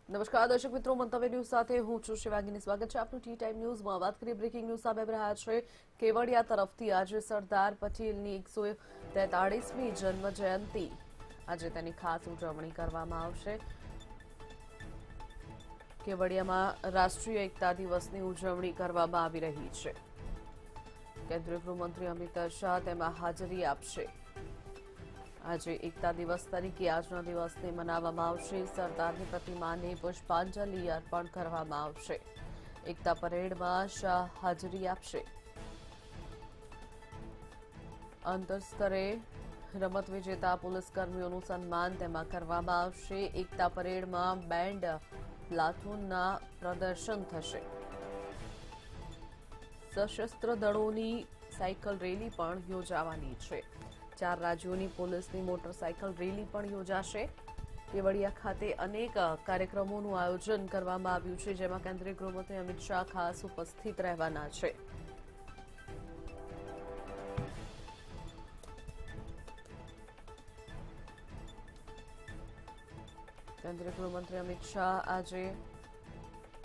નમસ્કાર દર્શક મિત્રો, મંતવ્ય ન્યૂઝ સાથે હું છું શિવાંગીની. સ્વાગત છે આપનું ટી ટાઈમ ન્યૂઝમાં. વાત કરીએ બ્રેકિંગ ન્યૂઝ સામે રહ્યા છે. કેવડિયા તરફથી આજે સરદાર પટેલની 143મી જન્મ જયંતિ આજે તેની ખાસ ઉજવણી કરવામાં આવશે. કેવડિયામાં રાષ્ટ્રીય એકતા દિવસની ઉજવણી કરવામાં આવી રહી છે. કેન્દ્રીય ગૃહમંત્રી અમિત શાહ તેમાં હાજરી આપશે. આજે એકતા દિવસ તરીકે આજના દિવસને મનાવવામાં આવશે. સરદારની પ્રતિમાને પુષ્પાંજલિ અર્પણ કરવામાં આવશે. એકતા પરેડમાં શાહ હાજરી આપશે. આંતરસ્તરે રમત વિજેતા પોલીસ કર્મીઓનું સન્માન તેમાં કરવામાં આવશે. એકતા પરેડમાં બેન્ડ પ્લાટૂનના પ્રદર્શન થશે. સશસ્ત્ર દળોની સાયકલ રેલી પણ યોજાવાની છે. 4 રાજ્યોની પોલીસની મોટરસાયકલ રેલી પણ યોજાશે. કેવડિયા ખાતે અનેક કાર્યક્રમોનું આયોજન કરવામાં આવ્યું છે, જેમાં કેન્દ્રીય ગૃહમંત્રી અમિત શાહ ખાસ ઉપસ્થિત રહેવાના છે. કેન્દ્રીય ગૃહમંત્રી અમિત શાહ આજે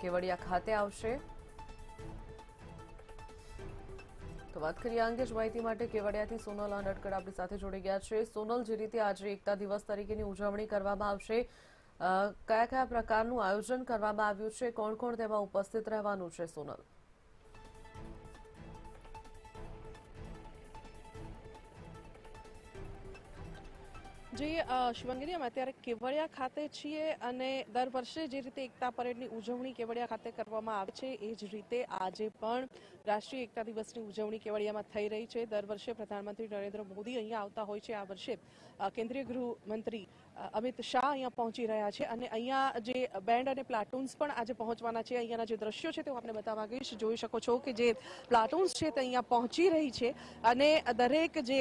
કેવડિયા ખાતે આવશે. તો વાત કરીએ આ અંગે જ માહિતી માટે કેવડિયાથી સોનલ અનડકડ આપણી સાથે જોડી ગયા છે. સોનલ, જે રીતે આજે એકતા દિવસ તરીકેની ઉજવણી કરવામાં આવશે, કયા કયા પ્રકારનું આયોજન કરવામાં આવ્યું છે, કોણ કોણ તેમાં ઉપસ્થિત રહેવાનું છે? સોનલ. જી શિવાંગીની, અમે અત્યારે કેવડિયા ખાતે છીએ અને દર વર્ષે જે રીતે એકતા પરેડની ઉજવણી કેવડિયા ખાતે કરવામાં આવે છે, એ જ રીતે આજે પણ રાષ્ટ્રીય એકતા દિવસની ઉજવણી કેવડિયામાં થઈ રહી છે. દર વર્ષે પ્રધાનમંત્રી નરેન્દ્ર મોદી અહીંયા આવતા હોય છે. આ વર્ષે કેન્દ્રીય ગૃહમંત્રી અમિત શાહ અહીંયા પહોંચી રહ્યા છે અને અહીંયા જે બેન્ડ અને પ્લાટૂન્સ પણ આજે પહોંચવાના છે. અહીંયાના જે દ્રશ્યો છે તે હું આપને બતાવવા માંગીશ. જોઈ શકો છો કે જે પ્લાટૂન્સ છે તે અહીંયા પહોંચી રહી છે અને દરેક જે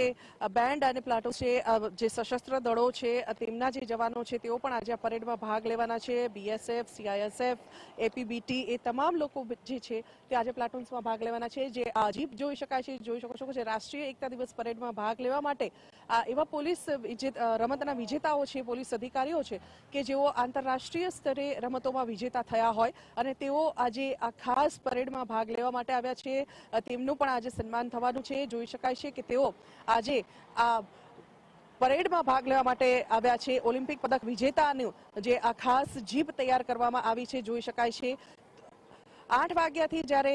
બેન્ડ અને પ્લાટૂન છે, જે સશસ્ત્ર દળો છે, તેમના જે જવાનો છે તેઓ પણ આજે આ પરેડમાં ભાગ લેવાના છે. બીએસએફ, સીઆઈએસએફ, એપીબીટી, એ તમામ લોકો જે છે તે આજે પ્લાટૂન્સમાં ભાગ લેવાના છે. જે જીપ જોઈ શકાય છે, જોઈ શકો છો કે જે રાષ્ટ્રીય એકતા દિવસ પરેડમાં ભાગ લેવા માટે એવા પોલીસ રમતના વિજેતાઓ છે, પોલીસ અધિકારીઓ છે કે જેઓ આંતરરાષ્ટ્રીય સ્તરે રમતોમાં વિજેતા થયા હોય અને તેઓ આજે આ ખાસ પરેડમાં ભાગ લેવા માટે આવ્યા છે. તેમનું પણ આજે સન્માન થવાનું છે. જોઈ શકાય છે કે તેઓ આજે આ પરેડમાં ભાગ લેવા માટે આવ્યા છે. ઓલિમ્પિક પદક વિજેતાનું જે આ ખાસ જીપ તૈયાર કરવામાં આવી છે, જોઈ શકાય છે. 8 વાગ્યાથી જ્યારે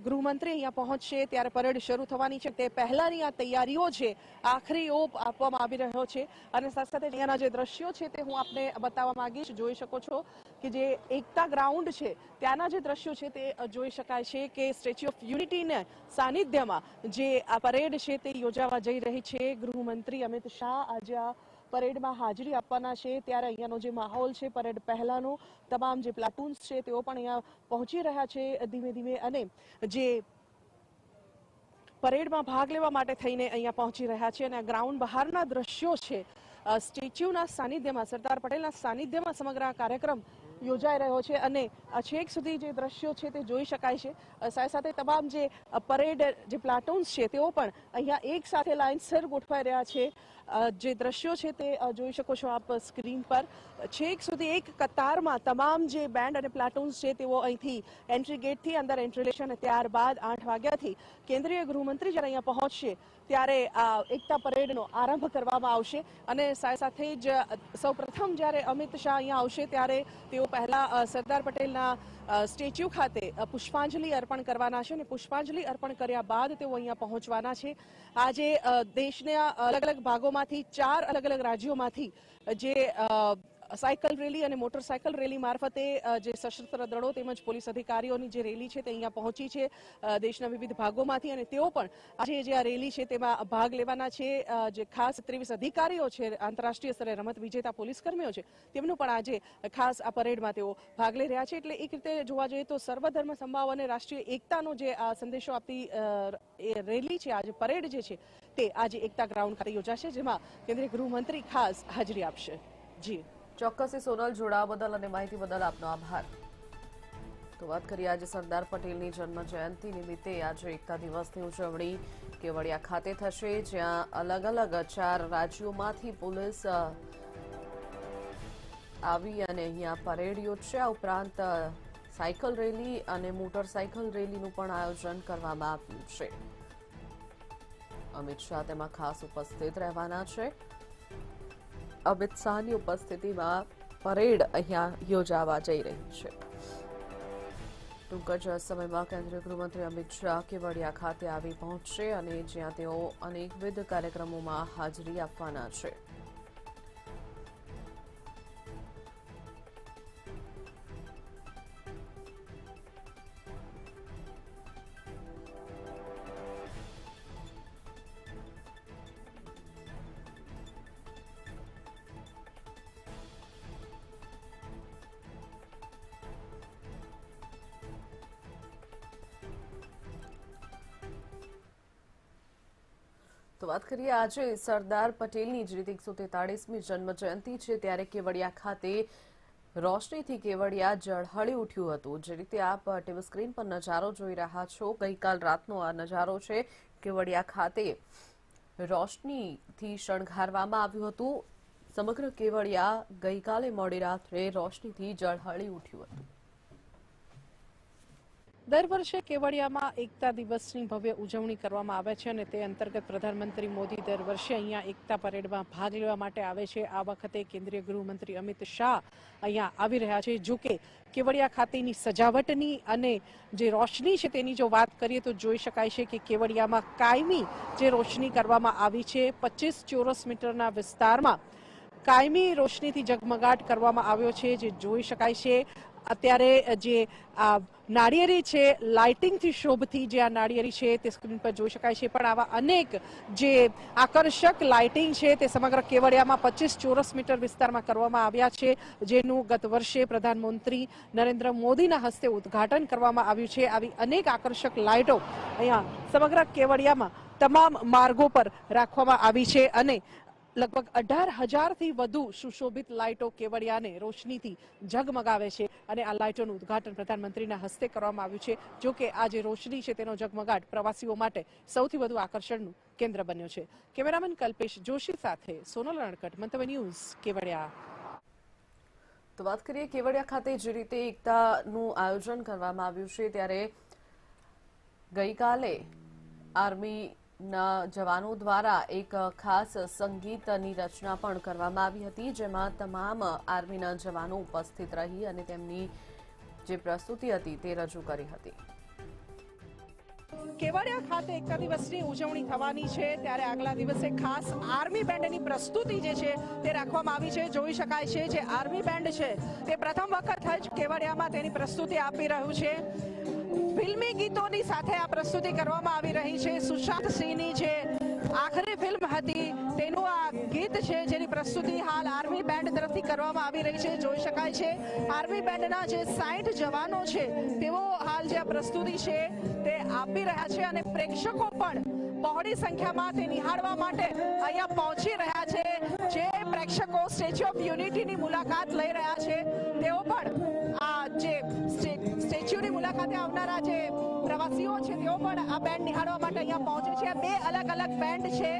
ગૃહમંત્રી અહીંયા પહોંચશે ત્યારે પરેડ શરૂ થવાની છે. તે પહેલાની આ તૈયારીઓ છે, આખરી ઓપ આપવામાં આવી રહ્યો છે અને સાથે સાથે અહીંયાના જે દ્રશ્યો છે તે હું આપને બતાવવા માંગીશ. જોઈ શકો છો કે જે એકતા ગ્રાઉન્ડ છે ત્યાંના જે દ્રશ્યો છે તે જોઈ શકાય છે કે સ્ટેચ્યુ ઓફ યુનિટીના સાનિધ્યમાં જે આ પરેડ છે તે યોજાવા જઈ રહી છે. ગૃહમંત્રી અમિત શાહ આજે આ પરેડમાં હાજરી આપવાના છે. ત્યારે અહીંયાનો જે માહોલ છે પરેડ પહેલાનો, તમામ જે પ્લાટૂન્સ છે તેઓ પણ અહીંયા પહોંચી રહ્યા છે ધીમે ધીમે અને જે પરેડમાં ભાગ લેવા માટે થઈને અહીંયા પહોંચી રહ્યા છે. અને આ ગ્રાઉન્ડ બહારના દ્રશ્યો છે, સ્ટેચ્યુના સાનિધ્યમાં, સરદાર પટેલના સાનિધ્યમાં સમગ્ર આ કાર્યક્રમ યોજાઈ રહ્યો છે અને છેક સુધી જે દ્રશ્યો છે તે જોઈ શકાય છે. સાથે સાથે તમામ જે પરેડ જે પ્લાટૂન્સ છે તેઓ પણ અહીંયા એક સાથે લાઇનસર ગોઠવાઈ રહ્યા છે. જે દ્રશ્યો છે તે જોઈ શકો છો આપ સ્ક્રીન પર. છેક સુધી એક કતારમાં તમામ જે બેન્ડ અને પ્લાટૂન્સ છે તેઓ અહીંથી એન્ટ્રી ગેટથી અંદર એન્ટ્રી લેશે અને ત્યારબાદ 8 વાગ્યાથી કેન્દ્રીય ગૃહમંત્રી જ્યારે અહીંયા પહોંચશે ત્યારે આ એકતા પરેડનો આરંભ કરવામાં આવશે. અને સાથે સાથે જ સૌપ્રથમ જ્યારે અમિત શાહ અહીંયા આવશે ત્યારે તેઓ પહેલા સરદાર પટેલના સ્ટેચ્યુ ખાતે પુષ્પાંજલિ અર્પણ કરવાના છે અને પુષ્પાંજલિ અર્પણ કર્યા બાદ તેઓ અહીંયા પહોંચવાના છે. આજે દેશના અલગ અલગ ભાગોમાંથી 4 અલગ અલગ રાજ્યોમાંથી જે સાયકલ રેલી અને મોટરસાયકલ રેલી મારફતે જે સશસ્ત્ર દળો તેમજ પોલીસ અધિકારીઓની જે રેલી છે તે અહીંયા પહોંચી છે દેશના વિવિધ ભાગોમાંથી અને તેઓ પણ આજે જે આ રેલી છે તેમાં ભાગ લેવાના છે. જે ખાસ 23 અધિકારીઓ છે, આંતરરાષ્ટ્રીય સ્તરે રમત વિજેતા પોલીસ કર્મીઓ છે, તેમનું પણ આજે ખાસ આ પરેડમાં તેઓ ભાગ લઈ રહ્યા છે. એટલે એક રીતે જોવા જઈએ તો સર્વધર્મ સમભાવ અને રાષ્ટ્રીય એકતાનો જે આ સંદેશો આપતી રેલી છે, આજે પરેડ જે છે તે આજે એકતા ગ્રાઉન્ડ ખાતે યોજાશે, જેમાં કેન્દ્રીય ગૃહમંત્રી ખાસ હાજરી આપશે. જી ચોક્કસથી સોનલ, જોડાવા બદલ અને માહિતી બદલ આપનો આભાર. તો વાત કરીએ આજે સરદાર પટેલની જન્મ જયંતિ નિમિત્તે આજે એકતા દિવસની ઉજવણી કેવડિયા ખાતે થશે, જ્યાં અલગ અલગ 4 રાજ્યોમાંથી પોલીસ આવી અને અહીંયા પરેડ યોજશે। આ ઉપરાંત સાયકલ રેલી અને મોટરસાયકલ રેલીનું પણ આયોજન કરવામાં આવ્યું છે। અમિત શાહ તેમાં ખાસ ઉપસ્થિત રહેવાના છે। અમિત શાહની ઉપસ્થિતિમાં પરેડ અહીંયા યોજાવા જઈ રહી છે। ટૂંક જ સમયમાં કેન્દ્રીય ગૃહમંત્રી અમિત શાહ કેવડિયા ખાતે આવી પહોંચશે અને જ્યાં તેઓ અનેકવિધ કાર્યક્રમોમાં હાજરી આપવાના છે। તો વાત કરીએ આજે સરદાર પટેલની જ રીતે 143મી જન્મ જયંતિ છે ત્યારે કેવડિયા ખાતે રોશનીથી કેવડિયા ઝળહળી ઉઠ્યું હતું। જે રીતે આપ ટીવી સ્ક્રીન પર નજારો જોઈ રહ્યા છો, ગઈકાલ રાતનો આ નજારો છે। કેવડિયા ખાતે રોશનીથી શણગારવામાં આવ્યું હતું। સમગ્ર કેવડિયા ગઈકાલે મોડી રાત્રે રોશનીથી ઝળહળી ઉઠ્યું હતું। દર વર્ષે કેવડિયામાં એકતા દિવસની ભવ્ય ઉજવણી કરવામાં આવે છે અને તે અંતર્ગત પ્રધાનમંત્રી મોદી દર વર્ષે અહીંયા એકતા પરેડમાં ભાગ લેવા માટે આવે છે। આ વખતે કેન્દ્રીય ગૃહમંત્રી અમિત શાહ અહીંયા આવી રહ્યા છે। જો કે કેવડિયા ખાતેની સજાવટની અને જે રોશની છે તેની જો વાત કરીએ તો જોઈ શકાય છે કે કેવડિયામાં કાયમી જે રોશની કરવામાં આવી છે 25 ચોરસ મીટરના વિસ્તારમાં કાયમી રોશનીથી ઝગમગાટ કરવામાં આવ્યો છે। જે જોઈ શકાય છે અત્યારે જે આ નાળિયેરી છે લાઇટિંગથી શોભતી જે આ નાળિયેરી છે તે સ્ક્રીન પર જોઈ શકાય છે। પણ આવા અનેક જે આકર્ષક લાઇટિંગ છે તે સમગ્ર કેવડિયામાં 25 ચોરસ મીટર વિસ્તારમાં કરવામાં આવ્યા છે, જેનું ગત વર્ષે પ્રધાનમંત્રી નરેન્દ્ર મોદીના હસ્તે ઉદ્ઘાટન કરવામાં આવ્યું છે। આવી અનેક આકર્ષક લાઇટો અહીંયા સમગ્ર કેવડિયામાં તમામ માર્ગો પર રાખવામાં આવી છે અને લગભગ 18,000થી વધુ સુશોભિત લાઇટો કેવડિયાને રોશનીથી ઝગમગાવે છે અને આ લાઇટોનું ઉદ્ઘાટન પ્રધાનમંત્રીના હસ્તે કરવામાં આવ્યું છે। જો કે આ જે રોશની છે તેનો ઝગમગાટ પ્રવાસીઓ માટે સૌથી વધુ આકર્ષણનું કેન્દ્ર બન્યો છે। કેમેરામેન કલ્પેશ જોશી સાથે સોનલ રણકટ, મંતવ્ય ન્યૂઝ, કેવડિયા। તો વાત કરીએ કેવડિયા ખાતે જે રીતે એકતાનું આયોજન કરવામાં આવ્યું છે ત્યારે ગઈકાલે આર્મીના જવાનો દ્વારા એક ખાસ સંગીતની રચના પણ કરવામાં આવી હતી, જેમાં તમામ આર્મીના જવાનો ઉપસ્થિત રહી અને તેમની જે પ્રસ્તુતિ હતી તે રજૂ કરી હતી। કેવડિયા ખાતે એકતા દિવસની ઉજવણી થવાની છે ત્યારે આગલા દિવસે ખાસ આર્મી બેન્ડની પ્રસ્તુતિ જે છે તે રાખવામાં આવી છે। જોઈ શકાય છે જે આર્મી બેન્ડ છે તે પ્રથમ વખત જ કેવડિયામાં તેની પ્રસ્તુતિ આપી રહ્યું છે। ફિલ્મી ગીતોની સાથે આ પ્રસ્તુતિ કરવામાં આવી રહી છે। સુશાંત સિંહની જે આખરી ફિલ્મ હતી તેનું આ ગીત છે જેની પ્રસ્તુતિ હાલ આર્મી બેન્ડ તરફથી કરવામાં આવી રહી છે। જોઈ શકાય છે આર્મી બેન્ડના જે 60 જવાનો છે તેઓ હાલ જે આ પ્રસ્તુતિ છે તે આપી રહ્યા છે અને પ્રેક્ષકો પણ બહોળી સંખ્યામાં તે નિહાળવા માટે અહીંયા પહોંચી રહ્યા છે। જે પ્રેક્ષકો સ્ટેચ્યુ ઓફ યુનિટીની મુલાકાત લઈ રહ્યા છે તેઓ પણ આ જે સ્ટેચ્યુની મુલાકાતે આવનારા જે પ્રવાસીઓ છે તેઓ પણ આ બેન્ડ નિહાળવા માટે અહીંયા પહોંચે છે। આ બે અલગ અલગ બેન્ડ છે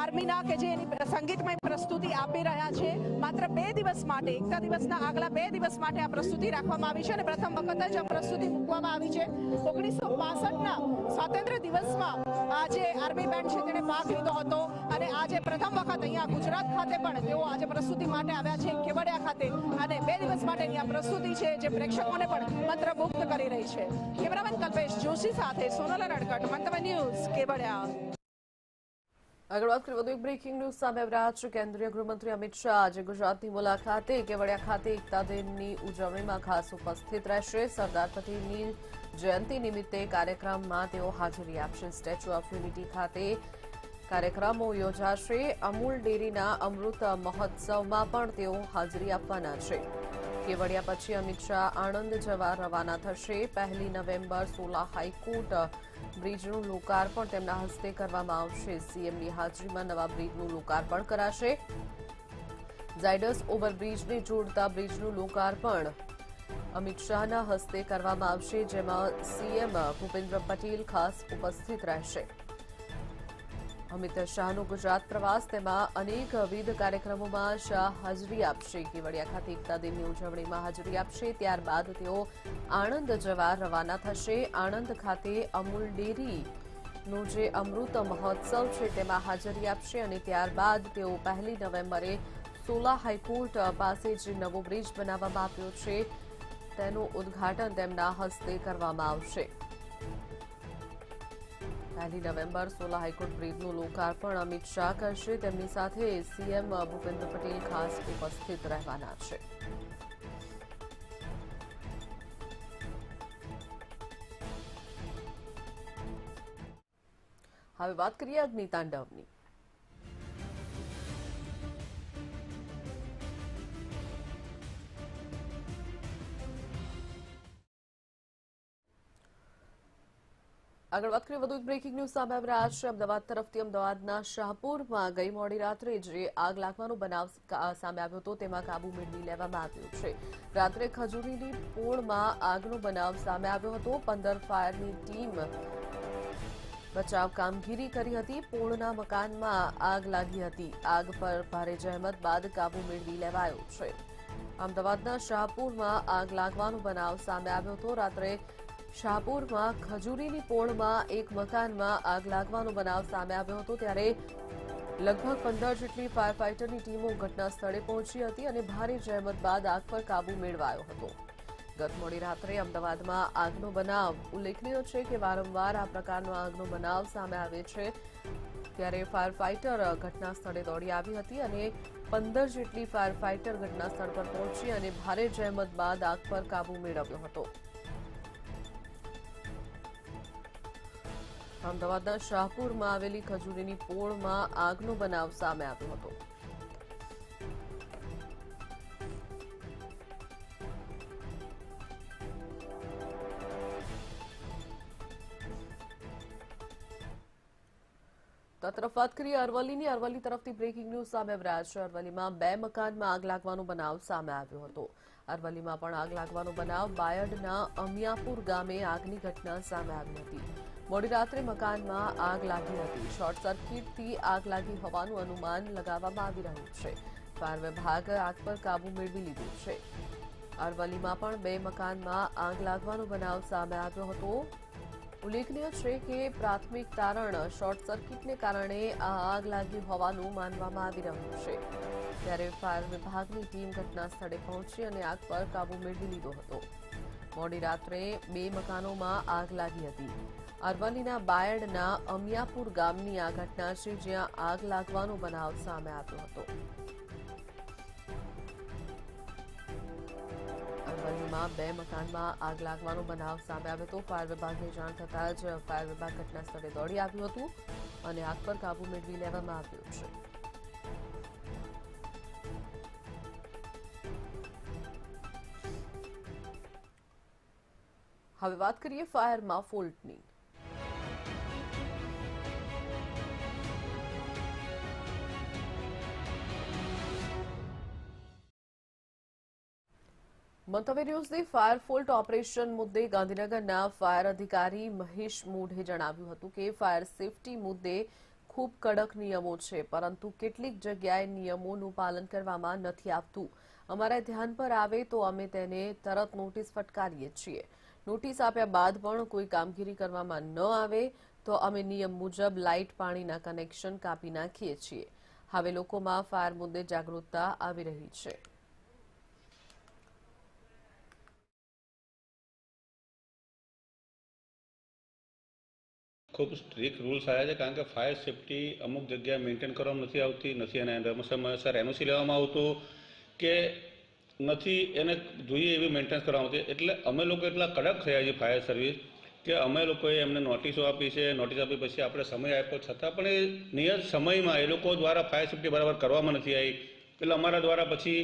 આર્મીના કે જે એની સંગીતમય પ્રસ્તુતિ આપી રહ્યા છે। માત્ર 2 દિવસ માટે એકતા દિવસના આગલા 2 દિવસ માટે આ પ્રસ્તુતિ રાખવામાં આવી છે અને પ્રથમ વખત જ આ પ્રસ્તુતિ મૂકવામાં આવી છે। 1965ના સ્વાતંત્ર્ય દિવસમાં આ જે આર્મી બેન્ડ છે તેણે ભાગ લીધો હતો અને આજે પ્રથમ વખત અહીંયા ગુજરાત ખાતે પણ તેઓ આજે પ્રસ્તુતિ માટે આવ્યા છે કેવડિયા ખાતે અને 2 દિવસ માટેની આ પ્રસ્તુતિ છે જે પ્રેક્ષકોને પણ મંત્રમુગ્ધ કરી રહી છે। કેમેરામેન કલ્પેશ જોશી સાથે સોનલ રણકટ, મંતવ્ય ન્યૂઝ, કેવડિયા। આગળ વાત કરીએ વધુ એક બ્રેકિંગ ન્યૂઝ સામે આવી રહ્યા છે। કેન્દ્રીય ગૃહમંત્રી અમિત શાહ આજે ગુજરાતની મુલાકાતે કેવડિયા ખાતે એકતા દિનની ઉજવણીમાં ખાસ ઉપસ્થિત રહેશે। સરદાર પટેલની જયંતિ નિમિત્તે કાર્યક્રમમાં તેઓ હાજરી આપશે। સ્ટેચ્યુ ઓફ યુનિટી ખાતે કાર્યક્રમો યોજાશે। અમૂલ ડેરીના અમૃત મહોત્સવમાં પણ તેઓ હાજરી આપવાના છે। કેવડિયા પછી અમિત શાહ આણંદ જવા રવાના થશે। 1 નવેમ્બર સોલા હાઈકોર્ટ બ્રિજનું લોકાર્પણ તેમના હસ્તે કરવામાં આવશે। સીએમની હાજરીમાં નવા બ્રિજનું લોકાર્પણ કરાશે। ઝાયડસ ઓવરબ્રિજને જોડતા બ્રિજનું લોકાર્પણ અમિત શાહના હસ્તે કરવામાં આવશે, જેમાં સીએમ ભૂપેન્દ્ર પટેલ ખાસ ઉપસ્થિત રહેશે। અમિત શાહનો ગુજરાત પ્રવાસ, તેમાં અનેકવિધ કાર્યક્રમોમાં શાહ હાજરી આપશે. કેવડિયા ખાતે એકતા દિનની ઉજવણીમાં હાજરી આપશે. ત્યારબાદ તેઓ આણંદ જવા રવાના થશે. આણંદ ખાતે અમૂલ ડેરીનો જે અમૃત મહોત્સવ છે તેમાં હાજરી આપશે અને ત્યારબાદ તેઓ 1 નવેમ્બરે સોલા હાઈકોર્ટ પાસે જે નવો બ્રિજ બનાવવામાં આવ્યો છે તેનું ઉદ્ઘાટન તેમના હસ્તે કરવામાં આવશે. 1 નવેમ્બર સોલા હાઈકોર્ટ બ્રિજનું લોકાર્પણ અમિત શાહ કરશે. તેમની સાથે સીએમ ભૂપેન્દ્ર પટેલ ખાસ ઉપસ્થિત રહેવાના છે. હવે વાત કરીએ અગ્નિતાંડવની. આગળ વાત કરીએ, વધુ એક બ્રેકિંગ ન્યૂઝ સામે આવી રહ્યા છે. અમદાવાદ તરફથી અમદાવાદના શાહપુરમાં ગઈ મોડી રાત્રે જે આગ લાગવાનો બનાવ સામે આવ્યો હતો તેમાં કાબુ મેળવી લેવામાં આવ્યો છે. રાત્રે ખજૂરીની પોળમાં આગનો બનાવ સામે આવ્યો હતો. 15 ફાયરની ટીમ બચાવ કામગીરી કરી હતી. પોળના મકાનમાં આગ લાગી હતી. આગ પર ભારે જહેમત બાદ કાબુ મેળવી લેવાયો છે. અમદાવાદના શાહપુરમાં આગ લાગવાનો બનાવ સામે આવ્યો હતો. રાત્રે શાહપુરમાં ખજૂરીની પોળમાં એક મકાનમાં આગ લાગવાનો બનાવ સામે આવ્યો હતો. ત્યારે લગભગ 15 જેટલી ફાયર ફાઇટરની ટીમો ઘટના સ્થળે પહોંચી હતી અને ભારે જહેમત બાદ આગ પર કાબુ મેળવાયો હતો. ગત મોડી રાત્રે અમદાવાદમાં આગનો બનાવ ઉલ્લેખનીય છે કે વારંવાર આ પ્રકારનો આગનો બનાવ સામે આવે છે. ત્યારે ફાયર ફાઇટર ઘટના સ્થળે દોડી આવી હતી અને 15 જેટલી ફાયર ફાઇટર ઘટના સ્થળ પર પહોંચી અને ભારે જહેમત બાદ આગ પર કાબુ મેળવ્યો હતો. અમદાવાદના શાહપુરમાં આવેલી ખજૂરીની પોળમાં આગનો બનાવ સામે આવ્યો હતો. તો આ તરફ વાત કરીએ અરવલ્લીની. અરવલ્લી તરફથી બ્રેકિંગ ન્યૂઝ સામે આવી રહ્યા છે. અરવલ્લીમાં 2 મકાનમાં આગ લાગવાનો બનાવ સામે આવ્યો હતો. અરવલ્લીમાં પણ આગ લાગવાનો બનાવ. બાયડના અમિયાપુર ગામે આગની ઘટના સામે આવી હતી. મોડી રાત્રે મકાનમાં આગ લાગી હતી. શોર્ટ સર્કિટથી આગ લાગી હોવાનું અનુમાન લગાવવામાં આવી રહ્યું છે. ફાયર વિભાગ આગ પર કાબુ મેળવી લીધું છે. અરવલ્લીમાં પણ 2 મકાનમાં આગ લાગવાનો બનાવ સામે આવ્યો હતો. ઉલ્લેખનીય છે કે પ્રાથમિક તારણ શોર્ટ સર્કિટને કારણે આ આગ લાગી હોવાનું માનવામાં આવી રહ્યું છે. ત્યારે ફાયર વિભાગની ટીમ ઘટના સ્થળે પહોંચી અને આગ પર કાબુ મેળવી લીધો હતો. મોડી રાત્રે 2 મકાનોમાં આગ લાગી હતી. અરવલ્લીના બાયડના અમિયાપુર ગામની આ ઘટના છે, જ્યાં આગ લાગવાનો બનાવ સામે આવ્યો હતો. અરવલ્લીમાં 2 મકાનમાં આગ લાગવાનો બનાવ સામે આવ્યો હતો. ફાયર વિભાગને જાણ થતાં જ ફાયર વિભાગ ઘટના સ્થળે દોડી આવ્યું હતું અને આગ પર કાબુ મેળવી લેવામાં આવ્યો છે. હવે વાત કરીએ ફાયરમાં ફોલ્ટની. મંતવ્ય ન્યૂઝની ફાયર ફોલ્ટ ઓપરેશન મુદ્દે ગાંધીનગરના ફાયર અધિકારી મહેશ મોઢે જણાવ્યું હતું કે ફાયર સેફટી મુદ્દે ખૂબ કડક નિયમો છે, પરંતુ કેટલીક જગ્યાએ નિયમોનું પાલન કરવામાં નથી આવતું. અમારા ધ્યાન પર આવે તો અમે તેને તરત નોટિસ ફટકારીએ છીએ. નોટિસ આપ્યા બાદ પણ કોઈ કામગીરી કરવામાં ન આવે તો અમે નિયમ મુજબ લાઇટ પાણીના કનેક્શન કાપી નાખીએ છીએ. હવે લોકોમાં ફાયર મુદ્દે જાગૃતતા આવી રહી છે. ખૂબ સ્ટ્રિક્ટ રૂલ્સ આવ્યા છે, કારણ કે ફાયર સેફટી અમુક જગ્યાએ મેન્ટેન કરવામાં નથી આવતી, નથી એને સમયસર એનઓસી લેવામાં આવતું કે નથી એને જોઈએ એવી મેન્ટેનન્સ કરવામાં આવતી. એટલે અમે લોકો એટલા કડક થયા છીએ ફાયર સર્વિસ કે અમે લોકોએ એમને નોટિસો આપી છે. નોટિસ આપી પછી આપણે સમય આપ્યો, છતાં પણ એ નિયત સમયમાં એ લોકો દ્વારા ફાયર સેફટી બરાબર કરવામાં નથી આવી. એટલે અમારા દ્વારા પછી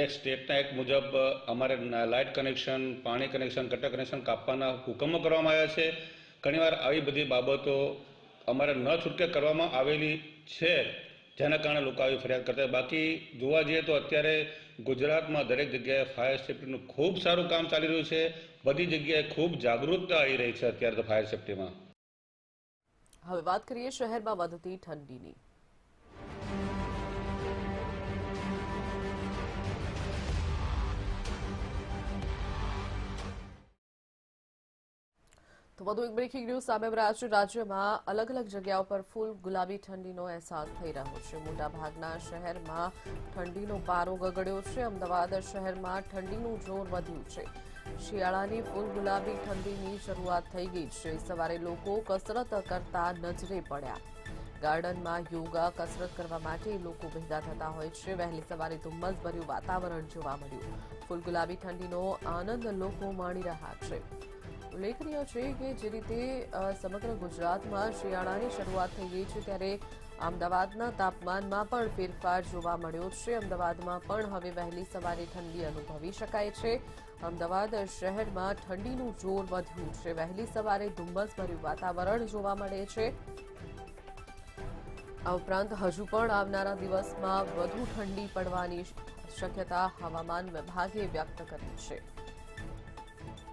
એક સ્ટેટના એક મુજબ અમારે લાઇટ કનેક્શન, પાણી કનેક્શન, ગટર કનેક્શન કાપવાના હુકમો કરવામાં આવ્યા છે. ઘણીવાર આવી બધી બાબતો અમારે ન છૂટકે કરવામાં આવેલી છે, જેના કારણે લોકો આવી ફરિયાદ કરતા હોય. બાકી જોવા જઈએ તો અત્યારે ગુજરાતમાં દરેક જગ્યાએ ફાયર સેફટીનું ખૂબ સારું કામ ચાલી રહ્યું છે. બધી જગ્યાએ ખૂબ જાગૃતતા આવી રહી છે અત્યારે તો ફાયર સેફટીમાં. હવે વાત કરીએ શહેરમાં વધતી ઠંડીની. તો વધુ એક બ્રેકિંગ ન્યૂઝ સામે રહ્યા છે. રાજ્યમાં અલગ અલગ જગ્યાઓ પર ફૂલ ગુલાબી ઠંડીનો અહેસાસ થઈ રહ્યો છે. મોટાભાગના શહેરમાં ઠંડીનો પારો ગગડ્યો છે. અમદાવાદ શહેરમાં ઠંડીનું જોર વધ્યું છે. શિયાળાની ફૂલ ગુલાબી ઠંડીની શરૂઆત થઈ ગઈ છે. સવારે લોકો કસરત કરતા નજરે પડ્યા. ગાર્ડનમાં યોગા કસરત કરવા માટે લોકો ભેગા થતા હોય છે. વહેલી સવારે ધુમ્મસભર્યું વાતાવરણ જોવા મળ્યું. ફૂલ ગુલાબી ઠંડીનો આનંદ લોકો માણી રહ્યા છે. ઉલ્લેખનીય છે કે જે રીતે સમગ્ર ગુજરાતમાં શિયાળાની શરૂઆત થઈ ગઈ છે, ત્યારે અમદાવાદના તાપમાનમાં પણ ફેરફાર જોવા મળ્યો છે. અમદાવાદમાં પણ હવે વહેલી સવારે ઠંડી અનુભવી શકાય છે. અમદાવાદ શહેરમાં ઠંડીનું જોર વધ્યું છે. વહેલી સવારે ધુમ્મસભર્યું વાતાવરણ જોવા મળે છે. આ ઉપરાંત હજુ પણ આવનારા દિવસમાં વધુ ઠંડી પડવાની શક્યતા હવામાન વિભાગે વ્યક્ત કરી છે.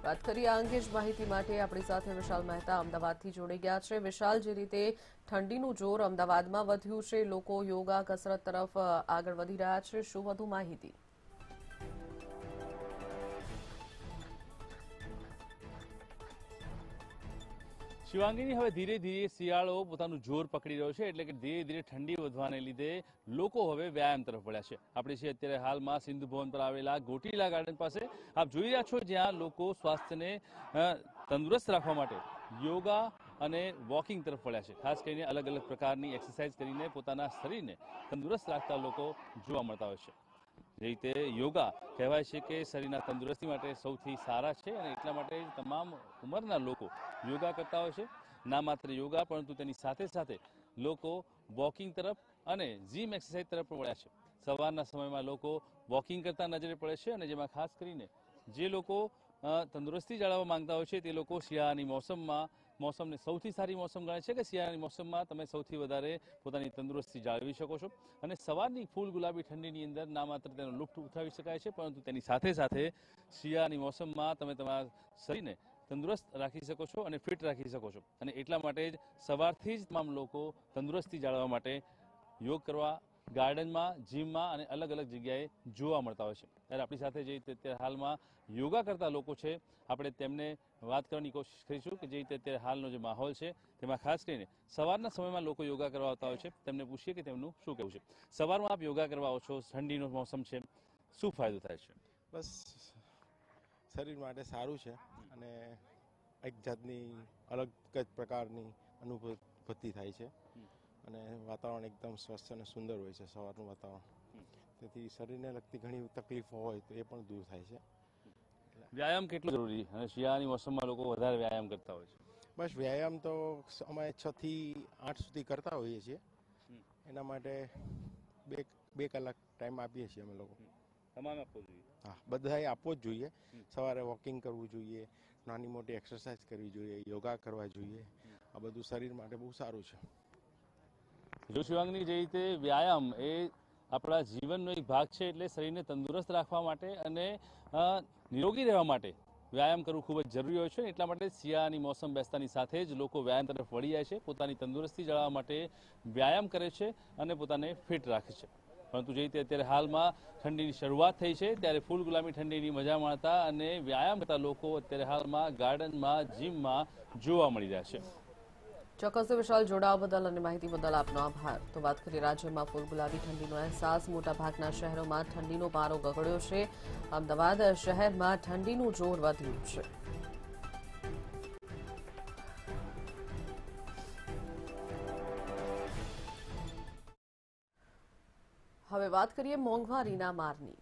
વાત કરીએ આ અંગે જ માહિતી માટે આપણી સાથે વિશાલ મહેતા અમદાવાદથી જોડાઈ ગયા છે. વિશાલ, જે રીતે ઠંડીનું જોર અમદાવાદમાં વધ્યું છે, લોકો યોગા કસરત તરફ આગળ વધી રહ્યા છે, શું વધુ માહિતી? શિવાંગીની, હવે ધીરે ધીરે શિયાળો પોતાનું જોર પકડી રહ્યો છે, એટલે કે ધીરે ધીરે ઠંડી વધવાને લીધે લોકો હવે વ્યાયામ તરફ વળ્યા છે. આપણે છીએ અત્યારે હાલમાં સિંધુ ભવન પર આવેલા ગોટીલા ગાર્ડન પાસે. આપ જોઈ રહ્યા છો જ્યાં લોકો સ્વાસ્થ્યને તંદુરસ્ત રાખવા માટે યોગા અને વોકિંગ તરફ વળ્યા છે. ખાસ કરીને અલગ અલગ પ્રકારની એક્સરસાઇઝ કરીને પોતાના શરીરને તંદુરસ્ત રાખતા લોકો જોવા મળતા હોય છે. જે રીતે યોગા કહેવાય છે કે શરીરના તંદુરસ્તી માટે સૌથી સારા છે, અને એટલા માટે તમામ ઉંમરના લોકો યોગા કરતા હોય છે. ના માત્ર યોગા, પરંતુ તેની સાથે સાથે લોકો વોકિંગ તરફ અને જીમ એક્સરસાઇઝ તરફ પણ વળ્યા છે. સવારના સમયમાં લોકો વોકિંગ કરતા નજરે પડે છે, અને જેમાં ખાસ કરીને જે લોકો તંદુરસ્તી જાળવવા માંગતા હોય છે તે લોકો શિયાળાની મોસમને સૌથી સારી મોસમ ગણે છે કે શિયાળાની મોસમમાં તમે સૌથી વધારે પોતાની તંદુરસ્તી જાળવી શકો છો. અને સવારની ફૂલ ગુલાબી ઠંડીની અંદર ના માત્ર તેનો લુફ્ત ઉઠાવી શકાય છે, પરંતુ તેની સાથે સાથે શિયાળાની મોસમમાં તમે તમારા શરીરને તંદુરસ્ત રાખી શકો છો અને ફિટ રાખી શકો છો. અને એટલા માટે જ સવારથી જ તમામ લોકો તંદુરસ્તી જાળવવા માટે યોગ કરવા ગાર્ડનમાં, જીમમાં અને અલગ અલગ જગ્યાએ જોવા મળતા હોય છે. ત્યારે આપણી સાથે જે અત્યારે હાલમાં યોગા કરતા લોકો છે, આપણે તેમને વાત કરવાની કોશિશ કરીશું કે જે રીતે અત્યારે હાલનો જે માહોલ છે તેમાં ખાસ કરીને સવારના સમયમાં લોકો યોગા કરવા આવતા હોય છે. તેમને પૂછીએ કે તેમનું શું કહેવું છે. સવારમાં આપ યોગા કરવા આવો છો, ઠંડીનો મોસમ છે, શું ફાયદો થાય છે? બસ શરીર માટે સારું છે, અને એક જાતની અલગ જ પ્રકારની અનુભૂતિ થાય છે, અને વાતાવરણ એકદમ સ્વસ્થ અને સુંદર હોય છે સવારનું વાતાવરણ. તેથી શરીરને લગતી ઘણી તકલીફો હોય તો એ પણ દૂર થાય છે. વ્યાયામ કેટલો જરૂરી, અને શિયાળાની મોસમમાં લોકો વધારે વ્યાયામ કરતા હોય છે? બસ વ્યાયામ તો અમે 6 થી 8 સુધી કરતા હોઈએ છીએ. એના માટે બે કલાક ટાઈમ આપીએ છીએ અમે લોકો. તમામે આપવો જોઈએ? હા, બધાએ આપવો જ જોઈએ. સવારે વોકિંગ કરવું જોઈએ, નાની મોટી એક્સરસાઇઝ કરવી જોઈએ, યોગા કરવા જોઈએ. આ બધું શરીર માટે બહુ સારું છે. જો શિવાંગની, જે રીતે વ્યાયામ એ આપણા જીવનનો એક ભાગ છે, એટલે શરીરને તંદુરસ્ત રાખવા માટે અને નિરોગી રહેવા માટે વ્યાયામ કરવું ખૂબ જ જરૂરી હોય છે. એટલા માટે શિયાળાની મોસમ બેસતાની સાથે જ લોકો વ્યાયામ તરફ વળી જાય છે, પોતાની તંદુરસ્તી જાળવવા માટે વ્યાયામ કરે છે અને પોતાને ફિટ રાખે છે. પરંતુ જે રીતે અત્યારે હાલમાં ઠંડીની શરૂઆત થઈ છે, ત્યારે ફૂલ ગુલાબી ઠંડીની મજા માણતા અને વ્યાયામ કરતા લોકો અત્યારે હાલમાં ગાર્ડનમાં, જીમમાં જોવા મળી રહ્યા છે. ચોક્કસ વિશાલ, જોડાવા બદલ અને માહિતી બદલ આપનો આભાર. તો વાત કરીએ રાજ્યમાં ફૂલ ગુલાબી ઠંડીનો અહેસાસ. મોટાભાગના શહેરોમાં ઠંડીનો પારો ગગડ્યો છે. અમદાવાદ શહેરમાં ઠંડીનું જોર વધ્યું છે. હવે વાત કરીએ મોંઘવારીના મારની.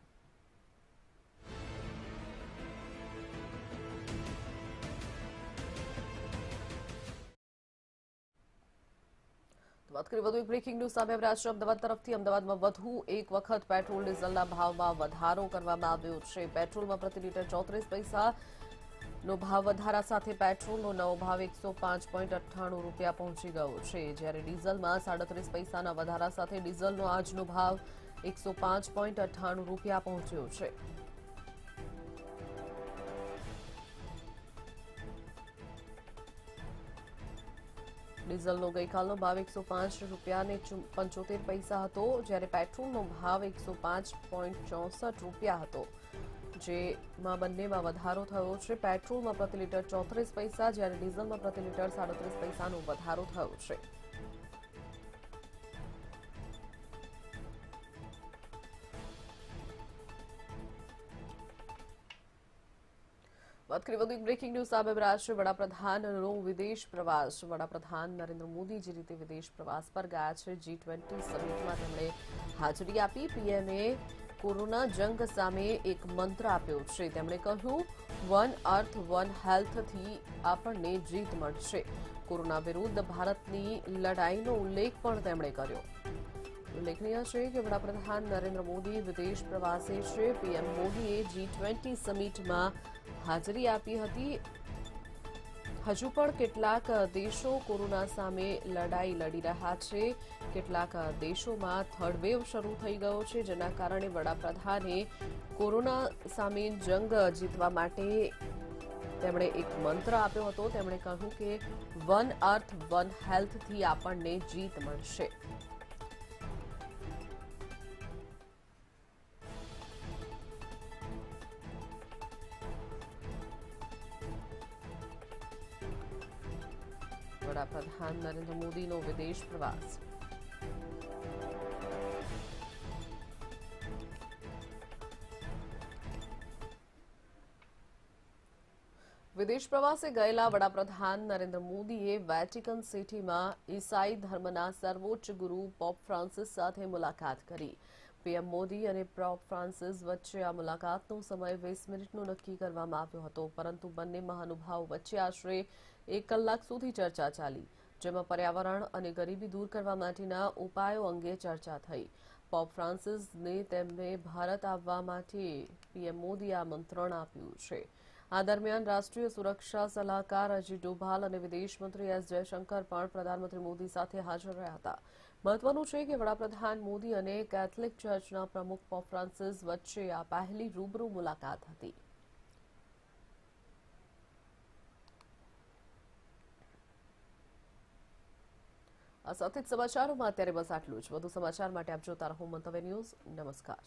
વાત કરીએ વધુ એક બ્રેકિંગ ન્યૂઝ સામે આવ્યા છે અમદાવાદ તરફથી. અમદાવાદમાં વધુ એક વખત પેટ્રોલ ડીઝલના ભાવમાં વધારો કરવામાં આવ્યો છે. પેટ્રોલમાં પ્રતિ લીટર 34 પૈસાનો ભાવ વધારા સાથે પેટ્રોલનો નવો ભાવ 105.98 રૂપિયા પહોંચી ગયો છે, જ્યારે ડીઝલમાં 37 પૈસાના વધારા સાથે ડીઝલનો આજનો ભાવ 105.98 રૂપિયા પહોંચ્યો છે. ડીઝલનો ગઈકાલનો ભાવ 105 રૂપિયા ને 75 પૈસા હતો, જ્યારે પેટ્રોલનો ભાવ 105.64 રૂપિયા હતો, જેમાં બંનેમાં વધારો થયો છે। પેટ્રોલમાં પ્રતિ લીટર 34 પૈસા, જ્યારે ડીઝલમાં પ્રતિ લીટર 37 પૈસાનો વધારો થયો છે। વાત કરીએ વધુ એક બ્રેકિંગ ન્યૂઝ સામે રહ્યા છે। વડાપ્રધાનનો વિદેશ પ્રવાસ। વડાપ્રધાન નરેન્દ્ર મોદી જે રીતે વિદેશ પ્રવાસ પર ગયા છે, G20 સમિટમાં તેમણે હાજરી આપી। પીએમએ કોરોના જંગ સામે એક મંત્ર આપ્યો છે। તેમણે કહ્યું, વન અર્થ વન હેલ્થથી આપણને જીત મળશે। કોરોના વિરુદ્ધ ભારતની લડાઈનો ઉલ્લેખ પણ તેમણે કર્યો। ઉલ્લેખનીય છે કે વડાપ્રધાન નરેન્દ્ર મોદી વિદેશ પ્રવાસે છે। પીએમ મોદીએ G20 સમિટમાં હાજરી આપી હતી। હજુ પણ કેટલાક દેશો કોરોના સામે લડાઈ લડી રહ્યા છે। કેટલાક દેશોમાં થર્ડ વેવ શરૂ થઈ ગયો છે, જેના કારણે વડાપ્રધાને કોરોના સામે જંગ જીતવા માટે તેમણે એક મંત્ર આપ્યો હતો। તેમણે કહ્યું કે વન અર્થ વન હેલ્થથી આપણને જીત મળશે। વડાપ્રધાન નરેન્દ્ર મોદીનો વિદેશ પ્રવાસ। વિદેશ પ્રવાસે ગયેલા વડાપ્રધાન નરેન્દ્ર મોદીએ વેટિકન સિટીમાં ઈસાઈ ધર્મના સર્વોચ્ચ ગુરુ પોપ ફ્રાન્સિસ સાથે મુલાકાત કરી। પીએમ મોદી અને પોપ ફ્રાન્સિસ વચ્ચે આ મુલાકાતનો સમય 20 મિનિટનો નક્કી કરવામાં આવ્યો હતો, પરંતુ બંને મહાનુભાવો વચ્ચે આશરે 1 કલાક સુધી ચર્ચા ચાલી, જેમાં પર્યાવરણ અને ગરીબી દૂર કરવા માટેના ઉપાયો અંગે ચર્ચા થઈ। પોપ ફ્રાન્સિસને તેમને ભારત આવવા માટે પીએમ મોદીએ આમંત્રણ આપ્યું છે। આ દરમિયાન રાષ્ટ્રીય સુરક્ષા સલાહકાર અજીત ડોભાલ અને વિદેશ મંત્રી એસ જયશંકર પણ પ્રધાનમંત્રી મોદી સાથે હાજર રહ્યા હતા। મહત્વનું છે કે વડાપ્રધાન મોદી અને કેથલિક ચર્ચના પ્રમુખ પોપ ફ્રાન્સિસ વચ્ચે આ પહેલી રૂબરૂ મુલાકાત હતી। આ સાથે જ સમાચારોમાં અત્યારે બસ આટલું જ। વધુ સમાચાર માટે આપ જોતા રહો મંતવ્ય ન્યૂઝ। નમસ્કાર।